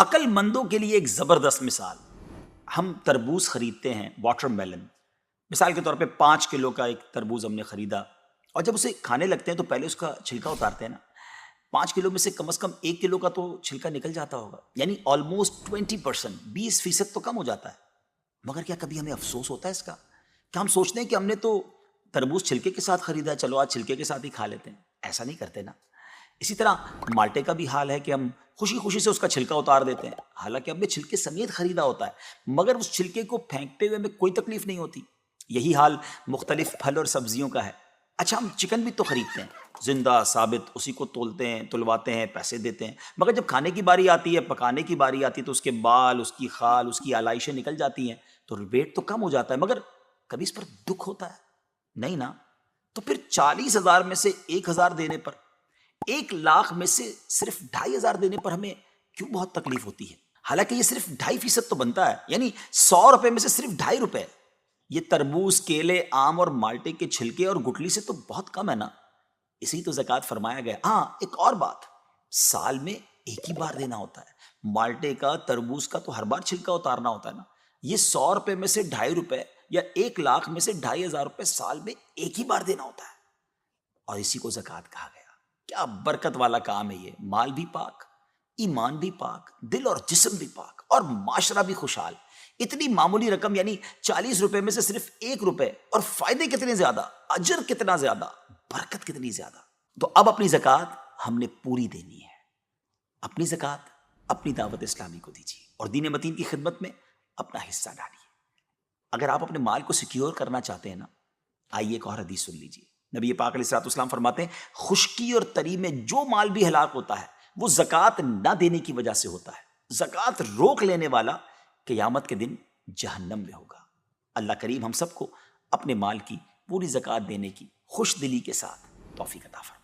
عقل مندوں کے لیے ایک زبردست مثال. ہم تربوز خریدتے ہیں، واٹر میلن. مثال کے طور پہ 5 کلو کا ایک تربوز ہم نے خریدا، اور جب اسے کھانے لگتے ہیں تو پہلے اس کا چھلکا اتارتے ہیں نا. 5 کلو میں سے کم از کم 1 کلو کا تو چھلکا نکل جاتا ہوگا، یعنی آلموسٹ 20%، 20% تو کم ہو جاتا ہے. مگر کیا کبھی ہمیں افسوس ہوتا ہے اس کا؟ کیا ہم سوچتے ہیں کہ ہم نے تو تربوز چھلکے کے ساتھ خریدا ہے، چلو آج چھلکے کے ساتھ ہی کھا لیتے ہیں؟ ایسا نہیں کرتے نا. اسی طرح مالٹے کا بھی حال ہے کہ ہم خوشی خوشی سے اس کا چھلکا اتار دیتے ہیں، حالانکہ ہم نے چھلکے سمیت خریدا ہوتا ہے، مگر اس چھلکے کو پھینکتے ہوئے ہمیں کوئی تکلیف نہیں ہوتی. یہی حال مختلف پھل اور سبزیوں کا ہے. اچھا، ہم چکن بھی تو خریدتے ہیں، زندہ ثابت، اسی کو تولتے ہیں، تلواتے ہیں، پیسے دیتے ہیں، مگر جب کھانے کی باری آتی ہے، پکانے کی باری آتی ہے، تو اس کے بال، اس کی خال، اس کی آلائشیں نکل جاتی ہیں، تو ویٹ تو کم ہو جاتا ہے. مگر کبھی اس پر دکھ ہوتا ہے؟ نہیں نا. تو پھر 40,000 میں سے 1,000 دینے پر، 1,00,000 میں سے صرف 2,500 دینے پر ہمیں کیوں بہت تکلیف ہوتی ہے؟ حالانکہ یہ صرف 2.5% تو بنتا ہے، یعنی 100 روپے میں سے صرف 2.5 روپے. یہ تربوز، کیلے، آم اور مالٹے کے چھلکے اور گٹلی سے تو بہت کم ہے نا. اسی تو زکوٰۃ فرمایا گیا. ہاں، ایک اور بات، سال میں ایک ہی بار دینا ہوتا ہے. مالٹے کا، تربوز کا تو ہر بار چھلکا اتارنا ہوتا ہے نا. یہ 100 روپے میں سے 2.5 روپے یا 1,00,000 میں سے 2,500 روپے سال میں ایک ہی بار دینا ہوتا ہے، اور اسی کو زکوٰۃ کہا گیا. کیا برکت والا کام ہے یہ. مال بھی پاک، ایمان بھی پاک، دل اور جسم بھی پاک، اور معاشرہ بھی خوشحال. اتنی معمولی رقم، یعنی 40 روپے میں سے صرف 1 روپے، اور فائدے کتنے زیادہ، اجر کتنا زیادہ، برکت کتنی زیادہ. تو اب اپنی زکوٰۃ ہم نے پوری دینی ہے. اپنی زکوٰۃ اپنی دعوت اسلامی کو دیجیے، اور دین متین کی خدمت میں اپنا حصہ ڈالیے. اگر آپ اپنے مال کو سیکیور کرنا چاہتے ہیں نا، آئیے ایک اور حدیث سن لیجیے. نبی پاک علیہ الصلوۃ والسلام فرماتے ہیں، خشکی اور تری میں جو مال بھی ہلاک ہوتا ہے وہ زکوٰۃ نہ دینے کی وجہ سے ہوتا ہے. زکوٰۃ روک لینے والا قیامت کے دن جہنم میں ہوگا. اللہ کریم ہم سب کو اپنے مال کی پوری زکوٰۃ دینے کی خوش دلی کے ساتھ توفیق عطا فرمائے.